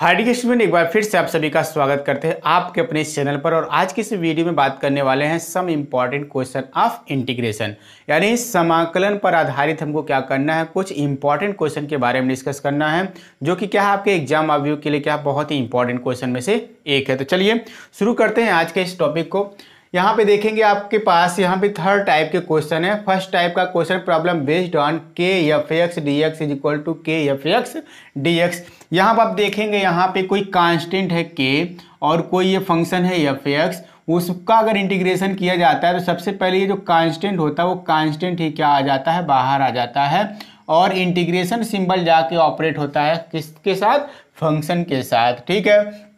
Hi dear student, एक बार फिर से आप सभी का स्वागत करते हैं आपके अपने इस चैनल पर। और आज की इस वीडियो में बात करने वाले हैं some important question of integration, यानी समाकलन पर आधारित हमको क्या करना है, कुछ इंपॉर्टेंट क्वेश्चन के बारे में डिस्कस करना है जो कि क्या है आपके एग्जाम अवयव के लिए क्या बहुत ही इंपॉर्टेंट क्वेश्चन में से एक है। तो चलिए शुरू करते हैं आज के इस टॉपिक को। यहाँ पे देखेंगे आपके पास यहाँ पे थर्ड टाइप के क्वेश्चन है। फर्स्ट टाइप का question problem based on k f x d x is equal to k f x d x. यहाँ पर आप देखेंगे यहाँ पे कोई कांस्टेंट है के और कोई ये फंक्शन है एफ एक्स, उसका अगर इंटीग्रेशन किया जाता है तो सबसे पहले ये जो कांस्टेंट होता है वो कांस्टेंट ही क्या आ जाता है, बाहर आ जाता है और इंटीग्रेशन सिंबल जाके ऑपरेट होता है किसके साथ, फंक्शन के साथ। ठीक है,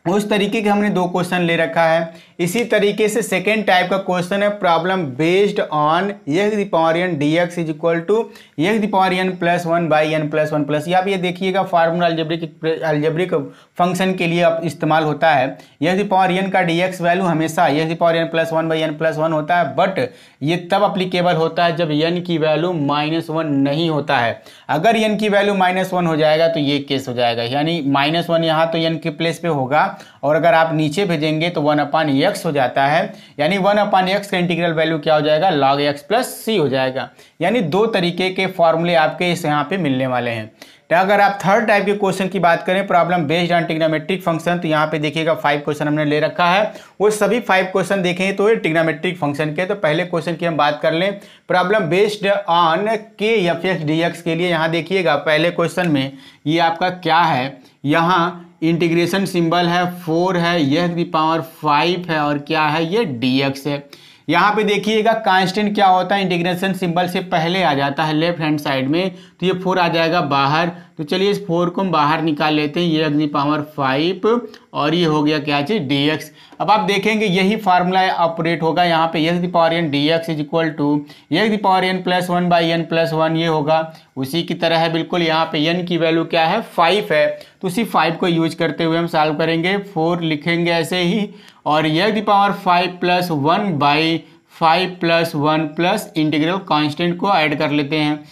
उस तरीके के हमने दो क्वेश्चन ले रखा है। इसी तरीके से सेकेंड टाइप का क्वेश्चन है problem based on x the power n d x is equal to x the power n plus one by n plus one plus. आप ये देखिएगा फार्मूला अलजेब्रिक फंक्शन के लिए अब इस्तेमाल होता है। एक्स दी पावर एन का डी एक्स वैल्यू हमेशा x the power n plus one by n plus one होता है, बट ये तब अप्लीकेबल होता है जब एन की वैल्यू -1 नहीं होता है। अगर एन की वैल्यू -1 हो जाएगा तो ये केस हो जाएगा, यानी -1 यहाँ तो एन के प्लेस पे होगा और अगर आप नीचे भेजेंगे तो 1/x हो जाता है, यानी 1/x का इंटीग्रल वैल्यू क्या हो जाएगा, log x प्लस सी हो जाएगा। यानी दो तरीके के फॉर्मूले आपके इस यहाँ पे मिलने वाले हैं। तो अगर आप थर्ड टाइप के क्वेश्चन की बात करें problem based on trigonometric function, तो यहाँ पे देखिएगा 5 क्वेश्चन हमने ले रखा है। वो सभी 5 क्वेश्चन देखें तो ये ट्रिग्नोमेट्रिक फंक्शन के। तो पहले क्वेश्चन की हम बात कर लें problem based on k f x d x के लिए। यहाँ देखिएगा पहले क्वेश्चन में ये आपका क्या है, यहाँ इंटीग्रेशन सिंबल है 4 है, यह की पावर 5 है और क्या है ये dx है। यहाँ पे देखिएगा कांस्टेंट क्या होता है, इंटीग्रेशन सिंबल से पहले आ जाता है लेफ्ट हैंड साइड में, तो ये 4 आ जाएगा बाहर। तो चलिए इस 4 को हम बाहर निकाल लेते हैं, ये एक्स दी पावर 5 और ये हो गया क्या चीज dx। अब आप देखेंगे यही फार्मूला ऑपरेट होगा यहाँ पे, x the power n d x is equal to x the power n plus one by n plus one, ये होगा उसी की तरह है बिल्कुल। यहाँ पे एन की वैल्यू क्या है 5 है, तो उसी 5 को यूज करते हुए हम सॉल्व करेंगे। 4 लिखेंगे ऐसे ही और x the power 5 plus 1 by 5 plus 1 plus integral constant को ऐड कर लेते हैं।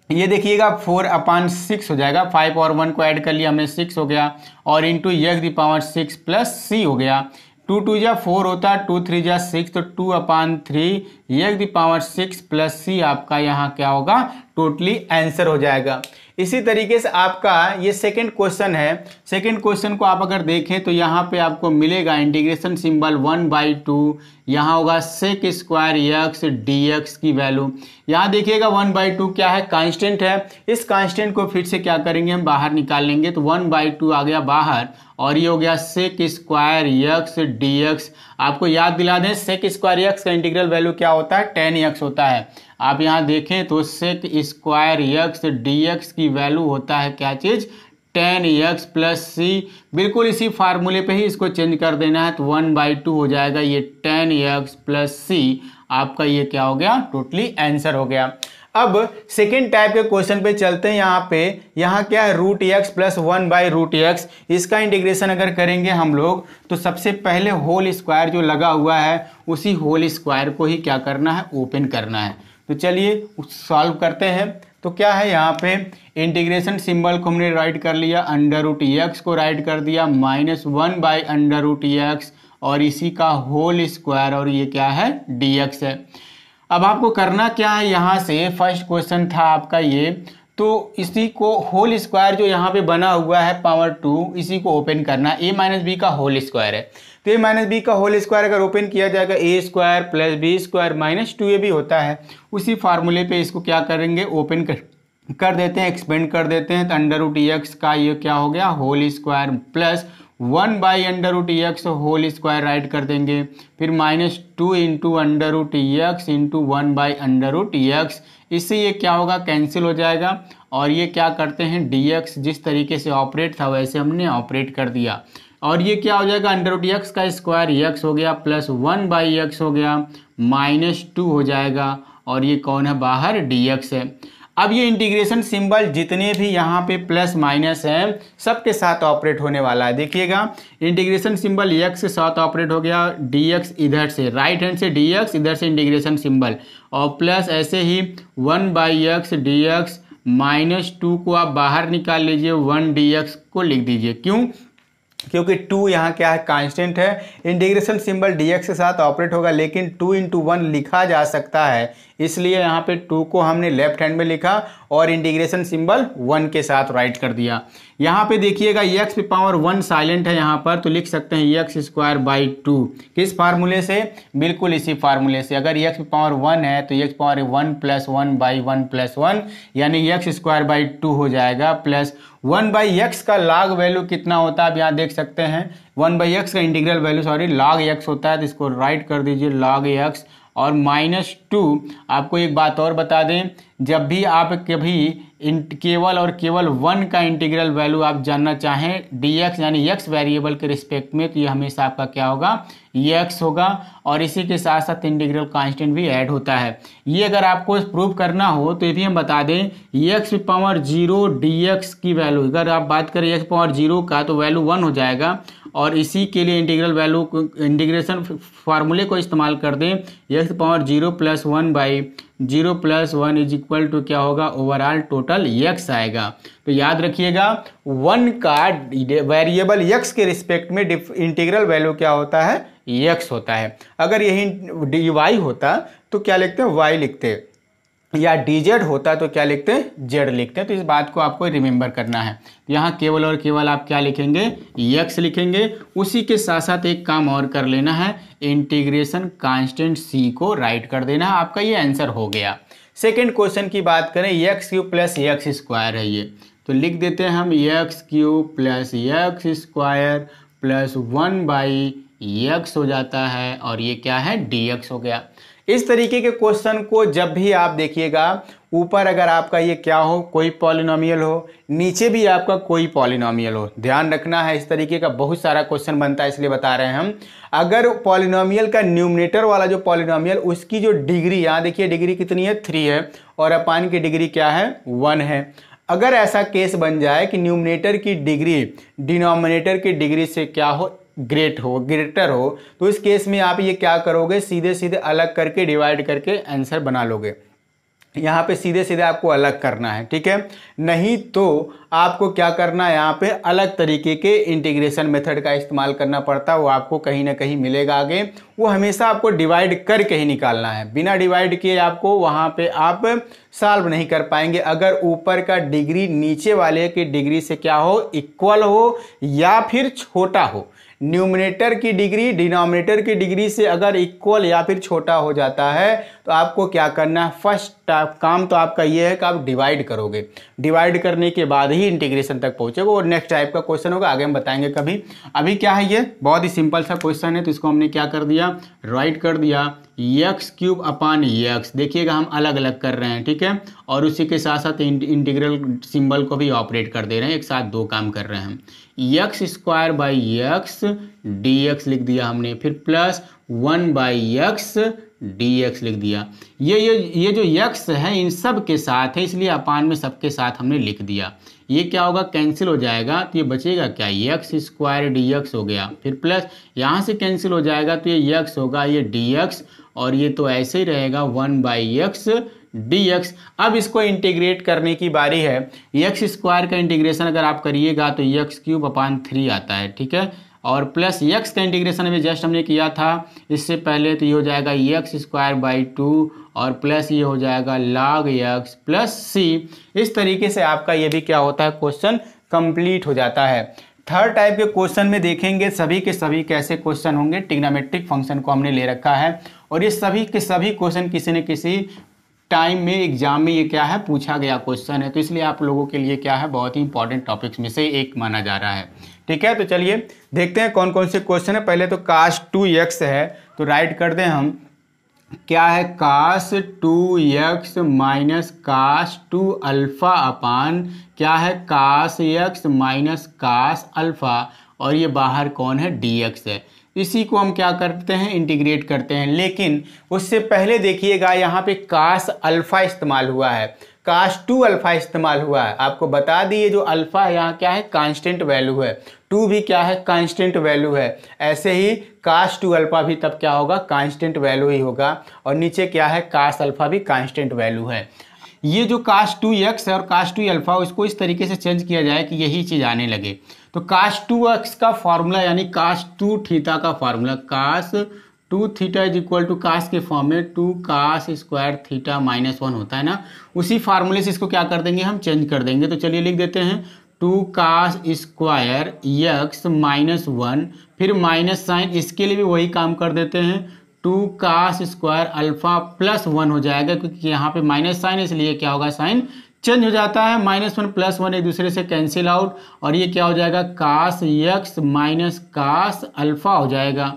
ये देखिएगा 4/6 हो जाएगा, 5 और 1 को ऐड कर लिया हमने 6 हो गया और into x the power 6 plus c हो गया। 2 2 जा 4 होता है, 2 3 जा 6, तो 2/3 x the power 6 plus c आपका यहाँ क्या होगा, टोटली आंसर हो जाएगा। इसी तरीके से आपका ये सेकंड क्वेश्चन है। सेकंड क्वेश्चन को आप अगर देखें तो यहाँ पे आपको मिलेगा इंटीग्रेशन सिंबल 1/2, यहाँ होगा sec square x d x की वैल्यू। यहाँ देखिएगा 1/2 क्या है, कांस्टेंट है। इस कांस्टेंट को फिर से क्या करेंगे, हम बाहर निकाल लेंगे, तो 1/2 आ गया बाहर और ये हो गया sec square x d x. आपको याद दिला दें सेक स्क्वायर एक्स का इंटीग्रल वैल्यू क्या होता है, 10x होता है। आप यहाँ देखें तो sec square x d x की वैल्यू होता है क्या चीज, 10x प्लस सी। बिल्कुल इसी फार्मूले पे ही इसको चेंज कर देना है, तो 1/2 हो जाएगा ये 10x प्लस सी। आपका ये क्या हो गया, टोटली आंसर हो गया। अब सेकेंड टाइप के क्वेश्चन पे चलते हैं। यहाँ क्या है, √x प्लस 1/√x। इसका इंटीग्रेशन अगर करेंगे हम लोग तो सबसे पहले होल स्क्वायर जो लगा हुआ है उसी होल स्क्वायर को ही क्या करना है, ओपन करना है। तो चलिए सॉल्व करते हैं। तो क्या है, यहाँ पे इंटीग्रेशन सिंबल को हमने राइट कर लिया, √x को राइट कर दिया -1/√x और इसी का होल स्क्वायर और ये क्या है, dx है। अब आपको करना क्या है, यहाँ से फर्स्ट क्वेश्चन था आपका ये, तो इसी को होल स्क्वायर जो यहाँ पे बना हुआ है पावर 2, इसी को ओपन करना है। a माइनस बी का होल स्क्वायर है, तो a माइनस बी का होल स्क्वायर अगर ओपन किया जाएगा a square plus b square minus 2ab होता है। उसी फार्मूले पे इसको क्या करेंगे, ओपन कर देते हैं, एक्सपेंड कर देते हैं। तो √x का ये क्या हो गया, whole square plus 1/√x whole square right कर देंगे, फिर -2 इंटू √x इंटू 1/√x। इससे ये क्या होगा, कैंसिल हो जाएगा और ये क्या करते हैं, dx जिस तरीके से ऑपरेट था वैसे हमने ऑपरेट कर दिया और ये क्या हो जाएगा, √x का स्क्वायर x हो गया प्लस 1/x हो गया -2 हो जाएगा और ये कौन है, बाहर dx है। अब ये इंटीग्रेशन सिंबल जितने भी यहाँ पे प्लस माइनस हैं सबके साथ ऑपरेट होने वाला है। देखिएगा इंटीग्रेशन सिंबल x के साथ ऑपरेट हो गया, dx इधर से राइट हैंड से dx, इधर से इंटीग्रेशन सिंबल और प्लस ऐसे ही 1/x dx -2 को आप बाहर निकाल लीजिए, 1 dx को लिख दीजिए। क्यों? क्योंकि 2 यहाँ क्या है, कांस्टेंट है। इंटीग्रेशन सिंबल dx के साथ ऑपरेट होगा, लेकिन 2 × 1 लिखा जा सकता है, इसलिए यहाँ पे 2 को हमने लेफ्ट हैंड में लिखा और इंटीग्रेशन सिंबल 1 के साथ राइट कर दिया। यहाँ पे देखिएगा x की पावर 1 साइलेंट है यहाँ पर, तो लिख सकते हैं x²/2। किस फार्मूले से? बिल्कुल इसी फार्मूले से। अगर x की पावर 1 है तो x पावर 1 + 1/1 + 1 यानी x²/2 हो जाएगा, प्लस 1/x का लॉग वैल्यू कितना होता है आप यहाँ देख सकते हैं। 1/x का इंटीग्रल वैल्यू log x होता है, तो इसको राइट कर दीजिए log x। और -2 आपको एक बात और बता दें, जब भी आप कभी केवल और केवल 1 का इंटीग्रल वैल्यू आप जानना चाहें dx यानी x वेरिएबल के रिस्पेक्ट में, तो ये हमेशा आपका क्या होगा, x होगा। और इसी के साथ साथ इंटीग्रल कांस्टेंट भी ऐड होता है। ये अगर आपको प्रूव करना हो तो ये भी हम बता दें, x⁻0 dx की वैल्यू, अगर आप बात करें x⁻0 का तो वैल्यू 1 हो जाएगा। और इसी के लिए इंटीग्रल वैल्यू इंटीग्रेशन फार्मूले को इस्तेमाल कर दें, x⁻0 + 1/0 + 1 = क्या होगा, ओवरऑल टोटल x आएगा। तो याद रखिएगा 1 का वेरिएबल x के रिस्पेक्ट में इंटीग्रल वैल्यू क्या होता है, x होता है। अगर यही dy होता तो क्या लिखते हैं, y लिखते, या dz होता तो क्या लिखते हैं, z लिखते हैं। तो इस बात को आपको रिमेंबर करना है। यहाँ केवल और केवल आप क्या लिखेंगे, x लिखेंगे। उसी के साथ साथ एक काम और कर लेना है, इंटीग्रेशन कांस्टेंट c को राइट कर देना है। आपका ये आंसर हो गया। सेकेंड क्वेश्चन की बात करें, x³ + x² है ये, तो लिख देते हैं हम x³ + x² + 1/x हो जाता है, और ये क्या है, dx हो गया। इस तरीके के क्वेश्चन को जब भी आप देखिएगा, ऊपर अगर आपका ये क्या हो, कोई पॉलिनोमियल हो, नीचे भी आपका कोई पॉलिनोमियल हो, ध्यान रखना है। इस तरीके का बहुत सारा क्वेश्चन बनता है, इसलिए बता रहे हैं हम। अगर पॉलिनोमियल का न्यूमरेटर वाला जो पॉलिनोमियल, उसकी जो डिग्री, यहाँ देखिए डिग्री कितनी है, 3 है, और अपान की डिग्री क्या है, 1 है। अगर ऐसा केस बन जाए कि न्यूमरेटर की डिग्री डिनोमिनेटर की डिग्री से क्या हो, ग्रेटर हो, तो इस केस में आप ये क्या करोगे, सीधे सीधे अलग करके डिवाइड करके आंसर बना लोगे। यहाँ पे सीधे सीधे आपको अलग करना है, ठीक है। नहीं तो आपको क्या करना है, यहाँ पे अलग तरीके के इंटीग्रेशन मेथड का इस्तेमाल करना पड़ता है, वो आपको कहीं ना कहीं मिलेगा आगे। वो हमेशा आपको डिवाइड करके ही निकालना है, बिना डिवाइड किए आपको वहाँ पे आप सॉल्व नहीं कर पाएंगे। अगर ऊपर का डिग्री नीचे वाले की डिग्री से क्या हो, इक्वल हो या फिर छोटा हो। न्यूमरेटर की डिग्री डिनोमिनेटर की डिग्री से अगर इक्वल या फिर छोटा हो जाता है, तो आपको क्या करना है, फर्स्ट काम तो आपका ये है कि आप डिवाइड करोगे। डिवाइड करने के बाद ही इंटीग्रेशन तक पहुंचोगे, और नेक्स्ट टाइप का क्वेश्चन होगा, आगे हम बताएंगे कभी। अभी क्या है, ये बहुत ही सिंपल सा क्वेश्चन है, तो इसको हमने क्या कर दिया, राइट कर दिया x³/x। देखिएगा हम अलग अलग कर रहे हैं, ठीक है, और उसी के साथ साथ इंटीग्रल सिंबल को भी ऑपरेट कर दे रहे हैं, एक साथ दो काम कर रहे हैं हम। x²/x dx लिख दिया हमने, फिर प्लस 1/x dx लिख दिया। ये जो x है इन सब के साथ है, इसलिए अपान में सबके साथ हमने लिख दिया। ये क्या होगा, कैंसिल हो जाएगा, तो ये बचेगा क्या, x² dx हो गया, फिर प्लस यहाँ से कैंसिल हो जाएगा, तो ये x होगा, ये dx, और ये तो ऐसे ही रहेगा 1/x dx। अब इसको इंटीग्रेट करने की बारी है। x² का इंटीग्रेशन अगर आप करिएगा तो x³/3 आता है, ठीक है, और प्लस x का इंटीग्रेशन अभी जस्ट हमने किया था इससे पहले, तो ये हो जाएगा x²/2, और प्लस ये हो जाएगा log x + c। इस तरीके से आपका ये भी क्या होता है, क्वेश्चन कंप्लीट हो जाता है। थर्ड टाइप के क्वेश्चन में देखेंगे सभी के सभी कैसे क्वेश्चन होंगे। ट्रिग्नोमेट्रिक फंक्शन को हमने ले रखा है, और ये सभी के सभी क्वेश्चन किसी न किसी टाइम में एग्जाम में ये क्या है, पूछा गया क्वेश्चन है, तो इसलिए आप लोगों के लिए क्या है, बहुत ही इंपॉर्टेंट टॉपिक्स में से एक माना जा रहा है, ठीक है। तो चलिए देखते हैं कौन कौन से क्वेश्चन है। पहले तो cos 2x है, तो राइट कर दें हम, क्या है, cos 2x - cos 2 alpha upon क्या है, cos x - cos अल्फा, और ये बाहर कौन है, dx है। इसी को हम क्या करते हैं, इंटीग्रेट करते हैं। लेकिन उससे पहले देखिएगा यहाँ पे cos अल्फा इस्तेमाल हुआ है, cos 2 अल्फा इस्तेमाल हुआ है। आपको बता दिए जो अल्फा है यहाँ क्या है, कांस्टेंट वैल्यू है, 2 भी क्या है, कांस्टेंट वैल्यू है। ऐसे ही cos 2 अल्फा भी तब क्या होगा, कांस्टेंट वैल्यू ही होगा, और नीचे क्या है, cos अल्फा भी कांस्टेंट वैल्यू है। ये जो cos 2x है और cos 2 अल्फा उसको इस तरीके से चेंज किया जाए कि यही चीज़ आने लगे। तो cos 2x का फॉर्मूला यानी cos 2 थीटा का formula cos 2 theta is equal to cos के फॉर्म में 2 कास स्क्वायर थीटा माइनस 1 होता है ना, उसी फार्मूले से इसको क्या कर देंगे हम चेंज कर देंगे। तो चलिए लिख देते हैं 2 कास स्क्वायर यक्स माइनस 1, फिर माइनस साइन, इसके लिए भी वही काम कर देते हैं 2 कास स्क्वायर अल्फा प्लस 1 हो जाएगा, क्योंकि यहाँ पे माइनस साइन इसलिए क्या होगा साइन चेंज हो जाता है, -1 +1 एक दूसरे से कैंसिल आउट और ये क्या हो जाएगा कास यक्स माइनस कास अल्फा हो जाएगा।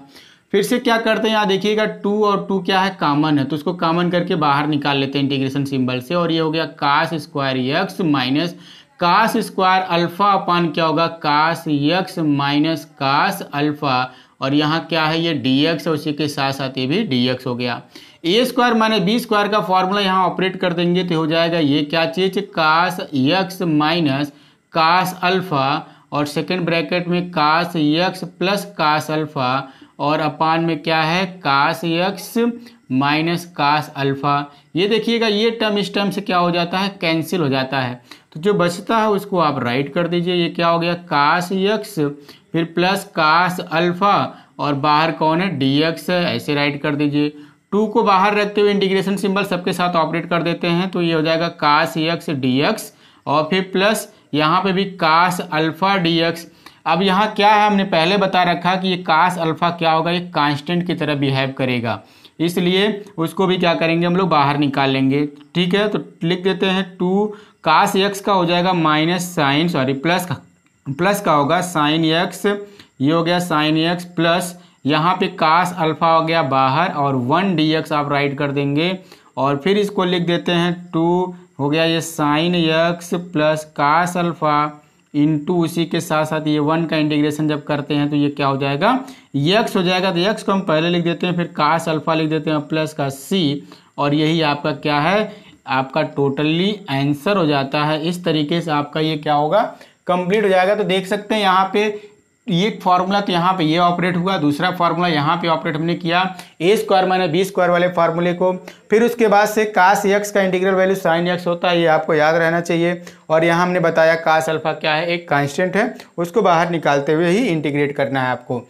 फिर से क्या करते हैं यहाँ देखिएगा 2 और 2 क्या है कॉमन है, तो उसको कॉमन करके बाहर निकाल लेते हैं इंटीग्रेशन सिंबल से, और ये हो गया cos square x minus cos square alpha upon क्या होगा cos x minus cos alpha, और यहाँ क्या है ये dx, और उसी के साथ साथ ये भी dx हो गया। ए स्क्वायर माइनस बी स्क्वायर का फॉर्मूला यहाँ ऑपरेट कर देंगे तो हो जाएगा ये क्या चीज कास यक्स माइनस कास अल्फा, और सेकेंड ब्रैकेट में कास यक्स प्लस कास अल्फा, और अपान में क्या है कास यक्स माइनस कास अल्फा। ये देखिएगा ये टर्म इस टर्म से क्या हो जाता है कैंसिल हो जाता है, तो जो बचता है उसको आप राइट कर दीजिए। ये क्या हो गया कास यक्स फिर प्लस कास अल्फा और बाहर कौन है dx है, ऐसे राइट कर दीजिए। 2 को बाहर रखते हुए इंटीग्रेशन सिंबल सबके साथ ऑपरेट कर देते हैं, तो ये हो जाएगा कास यक्स dx और फिर प्लस यहाँ पे भी कास अल्फा dx। अब यहाँ क्या है हमने पहले बता रखा कि ये कास अल्फा क्या होगा ये कांस्टेंट की तरह बिहेव करेगा, इसलिए उसको भी क्या करेंगे हम लोग बाहर निकाल लेंगे। ठीक है, तो लिख देते हैं 2 कास यक्स का हो जाएगा माइनस साइन प्लस का होगा साइन यक्स, ये हो गया साइन यक्स प्लस यहाँ पे कास अल्फा हो गया बाहर और 1 dx आप राइट कर देंगे, और फिर इसको लिख देते हैं 2 हो गया ये sine x plus cos alpha into उसी के साथ साथ ये 1 का इंटीग्रेशन जब करते हैं तो ये क्या हो जाएगा यक्स हो जाएगा। तो यक्स को हम पहले लिख देते हैं, फिर कास अल्फा लिख देते हैं प्लस का c, और यही आपका क्या है आपका टोटली आंसर हो जाता है। इस तरीके से आपका ये क्या होगा कंप्लीट हो जाएगा। तो देख सकते हैं यहाँ पे ये फार्मूला तो यहाँ पे ये ऑपरेट हुआ, दूसरा फार्मूला यहाँ पे ऑपरेट हमने किया ए स्क्वायर माइनस बी स्क्वायर वाले फार्मूले को, फिर उसके बाद से कास यक्स का इंटीग्रल वैल्यू साइन यक्स होता है, ये आपको याद रहना चाहिए। और यहाँ हमने बताया कास अल्फा क्या है एक कांस्टेंट है, उसको बाहर निकालते हुए ही इंटीग्रेट करना है आपको।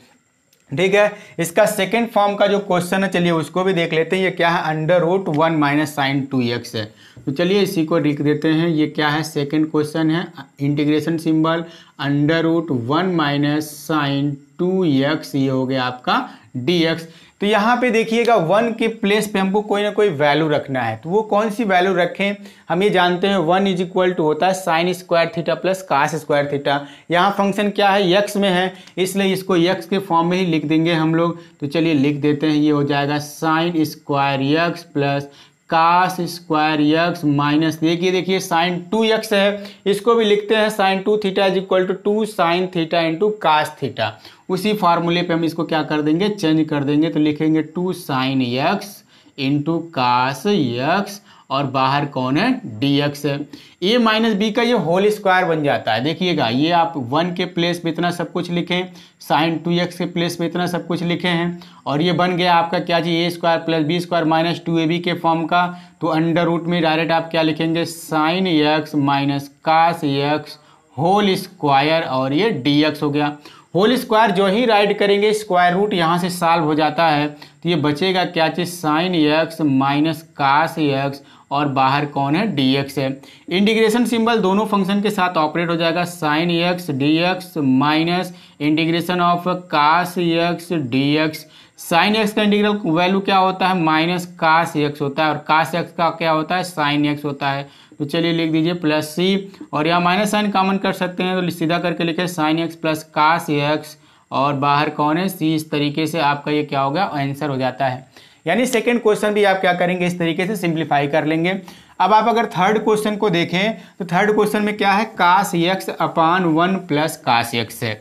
ठीक है, इसका सेकेंड फॉर्म का जो क्वेश्चन है चलिए उसको भी देख लेते हैं। ये क्या है √1 माइनस साइन 2x है, तो चलिए इसी को लिख देते हैं। ये क्या है सेकेंड क्वेश्चन है, integration symbol √1 minus sine 2x, ये हो गया आपका dx। तो यहाँ पे देखिएगा 1 के प्लेस पे हमको कोई ना कोई वैल्यू रखना है, तो वो कौन सी वैल्यू रखें हम ये जानते हैं 1 इज इक्वल टू होता है sine square theta plus cos square theta. यहाँ फंक्शन क्या है यक्स में है, इसलिए इसको यक्स के फॉर्म में ही लिख देंगे हम लोग। तो चलिए लिख देते हैं, ये हो जाएगा sine square x plus cos square x minus देखिए साइन 2x है, इसको भी लिखते हैं sine 2 theta is equal to 2 sine theta into cos theta. उसी फार्मूले पे हम इसको क्या कर देंगे चेंज कर देंगे, तो लिखेंगे 2 sine x into cos x और बाहर कौन है dx है। a माइनस बी का ये होल स्क्वायर बन जाता है। देखिएगा ये आप 1 के प्लेस पे इतना सब कुछ लिखें, साइन 2x के प्लेस पे इतना सब कुछ लिखे हैं, और ये बन गया आपका क्या जी a square plus b square minus 2ab के फॉर्म का। तो अंडर रूट में डायरेक्ट आप क्या लिखेंगे sine x minus cos x whole square, और ये dx हो गया। होल स्क्वायर जो ही राइट करेंगे स्क्वायर रूट यहाँ से सॉल्व हो जाता है, तो ये बचेगा क्या चीज sine x minus cos x और बाहर कौन है dx है। इंटीग्रेशन सिंबल दोनों फंक्शन के साथ ऑपरेट हो जाएगा sine x dx minus integration of cos x dx। Sine x का इंटीग्रल वैल्यू क्या होता है माइनस कास एक्स होता है, और कास एक्स का क्या होता है साइन एक्स होता है। तो चलिए लिख दीजिए प्लस सी, और यहाँ माइनस साइन कॉमन कर सकते हैं तो सीधा करके लिखे sine x plus cos x और बाहर कौन है सी। इस तरीके से आपका ये क्या होगा आंसर हो जाता है। यानी सेकंड क्वेश्चन भी आप क्या करेंगे इस तरीके से सिंप्लीफाई कर लेंगे। अब आप अगर थर्ड क्वेश्चन को देखें तो थर्ड क्वेश्चन में क्या है कास एक्स अपान 1 प्लस कास एक्स है।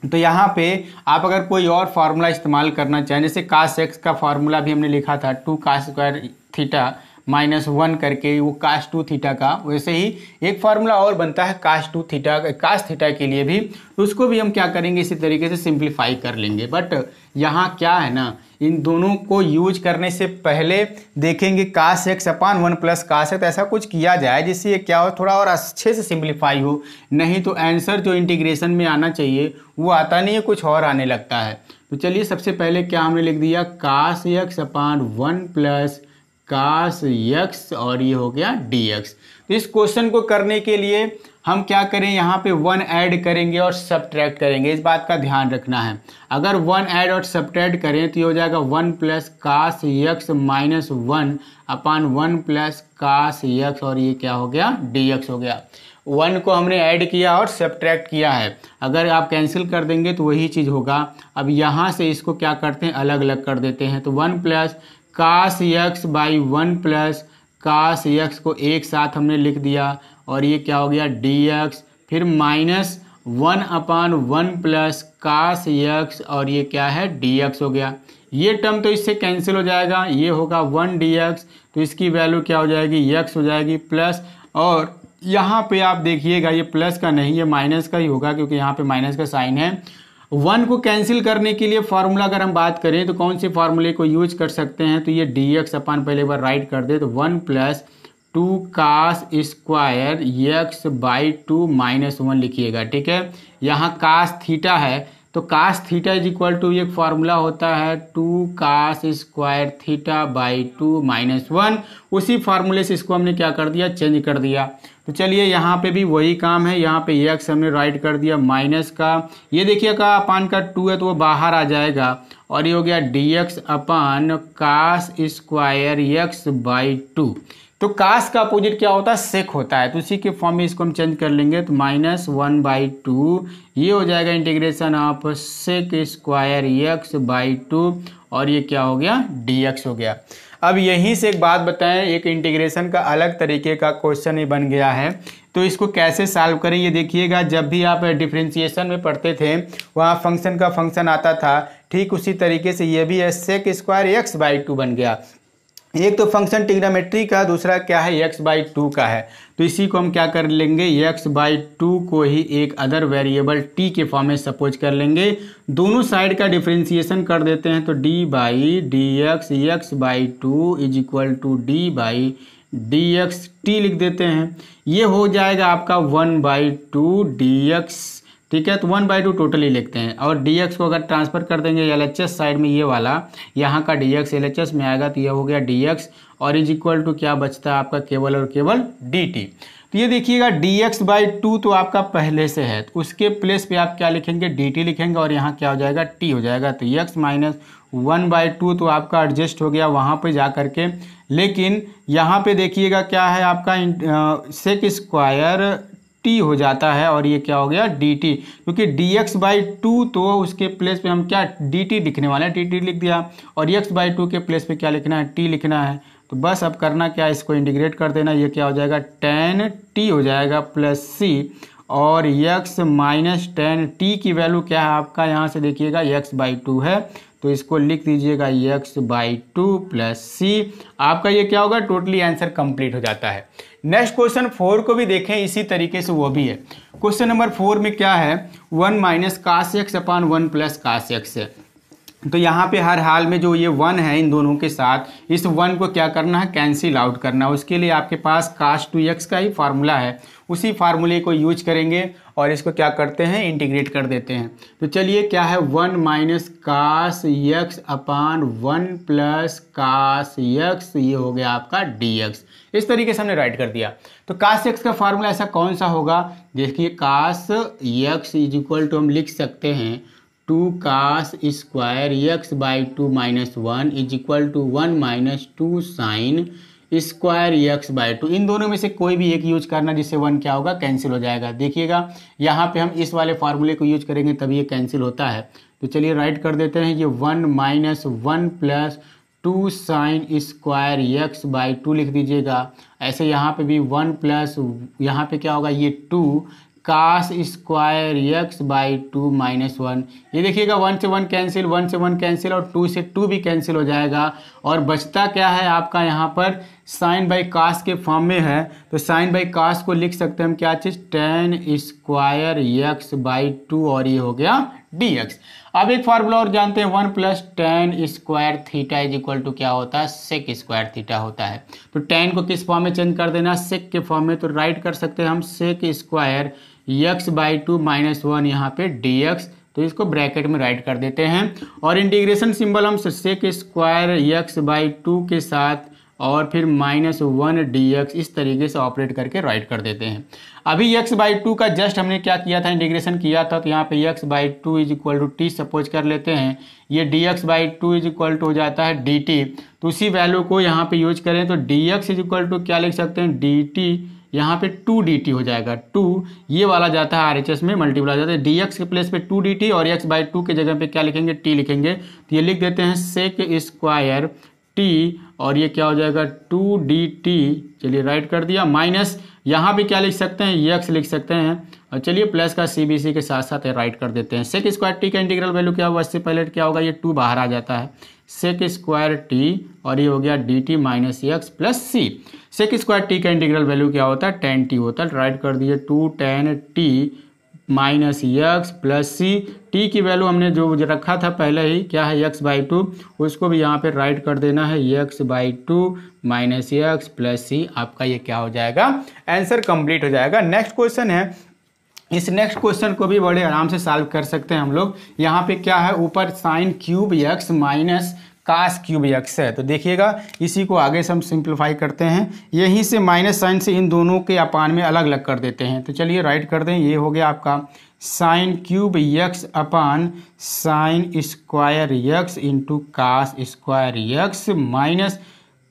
तो यहाँ पे आप अगर कोई और फार्मूला इस्तेमाल करना चाहें, जैसे कास एक्स का फार्मूला भी हमने लिखा था 2 कास स्क्वायर थीटा -1 करके वो cos 2 थीटा का, वैसे ही एक फार्मूला और बनता है cos 2 थीटा, cos थीटा के लिए भी, तो उसको भी हम क्या करेंगे इसी तरीके से सिंप्लीफाई कर लेंगे। बट यहाँ क्या है ना, इन दोनों को यूज करने से पहले देखेंगे cos x अपान 1 प्लस cos x, ऐसा कुछ किया जाए जिससे ये क्या हो, थोड़ा और अच्छे से सिंप्लीफाई हो, नहीं तो आंसर जो इंटीग्रेशन में आना चाहिए वो आता नहीं है, कुछ और आने लगता है। तो चलिए सबसे पहले क्या हमने लिख दिया, cos x अपान 1 प्लस cos x और ये हो गया dx। तो इस क्वेश्चन को करने के लिए हम क्या करें, यहाँ पे 1 ऐड करेंगे और सब्ट्रैक्ट करेंगे, इस बात का ध्यान रखना है। अगर 1 ऐड और सब्ट्रैक्ट करें तो ये हो जाएगा 1 प्लस cos x माइनस 1 अपान 1 प्लस cos x और ये क्या हो गया, dx हो गया। 1 को हमने ऐड किया और सब्ट्रैक्ट किया है, अगर आप कैंसिल कर देंगे तो वही चीज़ होगा। अब यहाँ से इसको क्या करते हैं, अलग अलग कर देते हैं। तो 1 plus cos x by 1 plus cos x को एक साथ हमने लिख दिया और ये क्या हो गया dx, फिर माइनस 1 अपान 1 प्लस cos x और ये क्या है dx हो गया। ये टर्म तो इससे कैंसिल हो जाएगा, ये होगा 1 dx, तो इसकी वैल्यू क्या हो जाएगी, x हो जाएगी प्लस, और यहाँ पे आप देखिएगा ये प्लस का नहीं, ये माइनस का ही होगा क्योंकि यहाँ पे माइनस का साइन है। 1 को कैंसिल करने के लिए फार्मूला अगर हम बात करें तो कौन से फार्मूले को यूज कर सकते हैं, तो ये dx अपान पहले बार राइट कर दे तो 1 plus 2 cos square x by 2 minus 1 लिखिएगा, ठीक है। यहाँ cos थीटा है तो cos theta is equal to एक फार्मूला होता है 2 cos square theta by 2 minus 1, उसी फार्मूले से इसको हमने क्या कर दिया, चेंज कर दिया। तो चलिए यहाँ पे भी वही काम है, यहाँ पे x हमने राइट कर दिया माइनस का, ये देखिएगा अपान का 2 है तो वो बाहर आ जाएगा और ये हो गया dx upon cos square x by 2। तो cos का अपोजिट क्या होता है, सेक होता है, तो उसी के फॉर्म में इसको हम चेंज कर लेंगे तो माइनस 1 बाई 2, ये हो जाएगा integration of sec square x by 2 और ये क्या हो गया, dx हो गया। अब यहीं से एक बात बताएं, एक इंटीग्रेशन का अलग तरीके का क्वेश्चन ही बन गया है, तो इसको कैसे सॉल्व करें ये देखिएगा। जब भी आप डिफरेंशिएशन में पढ़ते थे वहाँ फंक्शन का फंक्शन आता था, ठीक उसी तरीके से ये भी है सेक स्क्वायर x बाई 2 बन गया। एक तो फंक्शन ट्रिग्नोमेट्री का, दूसरा क्या है x बाई 2 का है, तो इसी को हम क्या कर लेंगे, x बाई 2 को ही एक अदर वेरिएबल t के फॉर्म में सपोज कर लेंगे, दोनों साइड का डिफरेंशिएशन कर देते हैं तो d by d x x by 2 is equal to d by d x t लिख देते हैं, ये हो जाएगा आपका 1 बाई 2 dx, ठीक है। तो 1 बाई 2 टोटली लिखते हैं और dx को अगर ट्रांसफर कर देंगे LHS साइड में, ये वाला यहाँ का dx LHS में आएगा तो यह हो गया dx और इज इक्वल टू क्या बचता है आपका, केवल और केवल dt। तो ये देखिएगा dx बाई 2 तो आपका पहले से है, तो उसके प्लेस पे आप क्या लिखेंगे, dt लिखेंगे और यहाँ क्या हो जाएगा, t हो जाएगा। तो x माइनस 1 बाई 2 तो आपका एडजस्ट हो गया वहाँ पे जा करके, लेकिन यहाँ पे देखिएगा क्या है आपका सेक स्क्वायर t हो जाता है और ये क्या हो गया dt, क्योंकि dx बाई 2 तो उसके प्लेस पे हम क्या dt लिखने वाले हैं, dt लिख दिया, और x बाई 2 के प्लेस पे क्या लिखना है, t लिखना है। तो बस अब करना क्या है, इसको इंटीग्रेट कर देना, ये क्या हो जाएगा tan t हो जाएगा प्लस c, और x माइनस tan t की वैल्यू क्या है आपका, यहाँ से देखिएगा x बाई 2 है तो इसको लिख दीजिएगा x बाई 2 प्लस c, आपका ये क्या होगा, टोटली आंसर कंप्लीट हो जाता है। नेक्स्ट क्वेश्चन 4 को भी देखें इसी तरीके से, वो भी है। क्वेश्चन नंबर 4 में क्या है, 1 माइनस cos x अपान 1 प्लस cos x है। तो यहाँ पे हर हाल में जो ये 1 है इन दोनों के साथ, इस 1 को क्या करना है, कैंसिल आउट करना है। उसके लिए आपके पास cos 2x का ही फार्मूला है, उसी फार्मूले को यूज करेंगे और इसको क्या करते हैं, इंटीग्रेट कर देते हैं। तो चलिए क्या है, 1 माइनस cos x अपान 1 प्लस cos x, ये हो गया आपका dx। इस तरीके से हमने राइट कर दिया। तो cos x का फार्मूला ऐसा कौन सा होगा, देखिए cos x is equal to हम लिख सकते हैं 2 cos square x by 2 minus 1 is equal to 1 minus 2 sine square x by 2। इन दोनों में से कोई भी एक यूज करना, जिससे 1 क्या होगा, कैंसिल हो जाएगा। देखिएगा यहाँ पे हम इस वाले फार्मूले को यूज करेंगे तभी ये कैंसिल होता है। तो चलिए राइट कर देते हैं, ये 1 minus 1 plus 2 sine square x by 2 लिख दीजिएगा। ऐसे यहाँ पे भी 1 प्लस यहाँ पे क्या होगा, ये 2 cos square x by 2 minus 1, ये देखिएगा 1 से 1 कैंसिल, 1 से 1 कैंसिल और 2 से 2 भी कैंसिल हो जाएगा, और बचता क्या है आपका यहाँ पर साइन बाई कास के फॉर्म में है, तो साइन बाई कास को लिख सकते हैं हम क्या चीज़, tan square x by two, और ये हो गया dx। अब एक फार्मूला और जानते हैं, 1 plus tan square theta is equal to क्या होता है, सेक स्क्वायर थीटा होता है। तो टेन को किस फॉर्म में चेंज कर देना, सेक के फॉर्म में, तो राइट कर सकते हैं हम sec square x by two minus one यहाँ पे dx, तो इसको ब्रैकेट में राइट कर देते हैं। और इंटीग्रेशन सिंबल हम sec square x by two के साथ और फिर माइनस वन dx इस तरीके से ऑपरेट करके राइट कर देते हैं। अभी x बाई टू का जस्ट हमने क्या किया था, इंटीग्रेशन किया था, तो यहाँ पे x by two is equal to t suppose कर लेते हैं, ये dx by two is equal to हो जाता है dt। तो उसी वैल्यू को यहाँ पे यूज करें तो dx इज इक्वल टू क्या लिख सकते हैं, dt, यहाँ पे 2dt हो जाएगा, 2 ये वाला जाता है RHS में मल्टीप्लाई हो जाता है, dx के प्लेस पे 2dt और x बाई टू के जगह पे क्या लिखेंगे, t लिखेंगे, तो ये लिख देते हैं सेक स्क्वायर t, और ये क्या हो जाएगा 2dt, चलिए राइट कर दिया, माइनस यहाँ पे क्या लिख सकते हैं, x लिख सकते हैं, और चलिए प्लस का CBC के साथ साथ राइट कर देते हैं। सेक स्क्वायर t का इंटीग्रल वैल्यू क्या होगा, इससे पहले क्या होगा, ये 2 बाहर आ जाता है, सेक स्क्वायर t, और ये हो गया dt माइनस एक्स प्लस सी। सेक स्क्वायर t का इंटीग्रल वैल्यू क्या होता है, tan t होता है, राइट कर दिए 2 tan t minus x plus c. T की वैल्यू हमने जो रखा था पहले ही, क्या है, एक्स बाई टू, उसको भी यहाँ पे राइट कर देना है, x by two minus x plus c. आपका ये क्या हो जाएगा, आंसर कंप्लीट हो जाएगा। नेक्स्ट क्वेश्चन है, इस नेक्स्ट क्वेश्चन को भी बड़े आराम से सॉल्व कर सकते हैं हम लोग। यहाँ पे क्या है, ऊपर sine cube x minus cos cube x है, तो देखिएगा इसी को आगे से हम सिंप्लीफाई करते हैं, यहीं से माइनस साइन से इन दोनों के अपान में अलग अलग कर देते हैं। तो चलिए राइट कर दें, ये हो गया आपका sine cube x upon sine square x into cos square x minus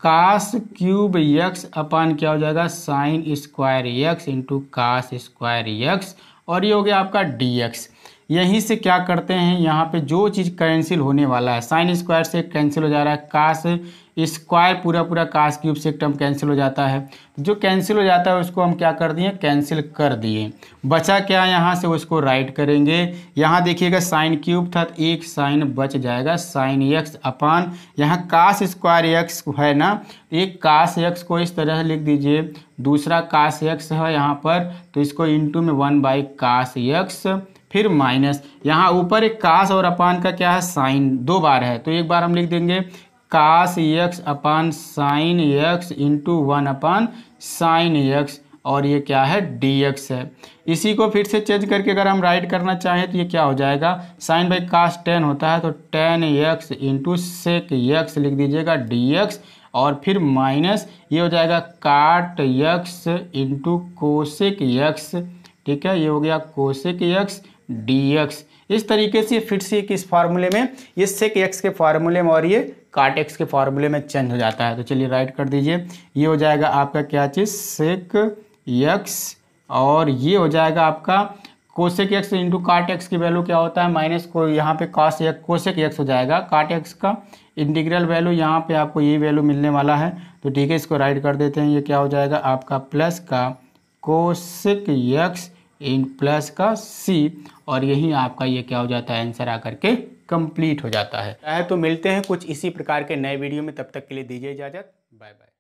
cos cube x upon क्या हो जाएगा, sine square x into cos square x, और ये हो गया आपका dx। यहीं से क्या करते हैं, यहाँ पे जो चीज़ कैंसिल होने वाला है, साइन स्क्वायर से कैंसिल हो जा रहा है, कास स्क्वायर पूरा कास क्यूब से एक टर्म कैंसिल हो जाता है, जो कैंसिल हो जाता है उसको हम क्या कर दिए, कैंसिल कर दिए। बचा क्या यहाँ से, उसको राइट करेंगे। यहाँ देखिएगा साइन क्यूब था, तो एक साइन बच जाएगा, साइन एक्स अपान यहाँ कास स्क्वायर एक्स है ना, एक कास एक्स को इस तरह लिख दीजिए, दूसरा कास एक्स है यहाँ पर, तो इसको इंटू में 1 बाई कास एक्स, फिर माइनस यहाँ ऊपर एक कास और अपान का क्या है, साइन 2 बार है, तो एक बार हम लिख देंगे cos x upon sine x into 1 upon sine x, और ये क्या है, dx है। इसी को फिर से चेंज करके अगर हम राइट करना चाहें तो ये क्या हो जाएगा, साइन बाई कास 10 होता है, तो tan x into sec x लिख दीजिएगा dx, और फिर माइनस ये हो जाएगा काट x इंटू कोसेक x, ठीक है, ये हो गया कोसेक x dx। इस तरीके से फिर से किस फार्मूले में, ये सेक x के फार्मूले में और ये काट x के फार्मूले में चेंज हो जाता है। तो चलिए राइट कर दीजिए, ये हो जाएगा आपका क्या चीज़, सेक x, और ये हो जाएगा आपका कोसेक x इंटू काट x की वैल्यू क्या होता है, माइनस को यहाँ पे कॉस x कोसेक x हो जाएगा, काट x का इंटीग्रल वैल्यू यहाँ पे आपको ये वैल्यू मिलने वाला है, तो ठीक है, इसको राइट कर देते हैं, ये क्या हो जाएगा आपका प्लस का कोसेक x इन प्लस का c, और यही आपका ये क्या हो जाता है, आंसर आकर के कंप्लीट हो जाता है। तो मिलते हैं कुछ इसी प्रकार के नए वीडियो में, तब तक के लिए दीजिए इजाज़त, बाय बाय।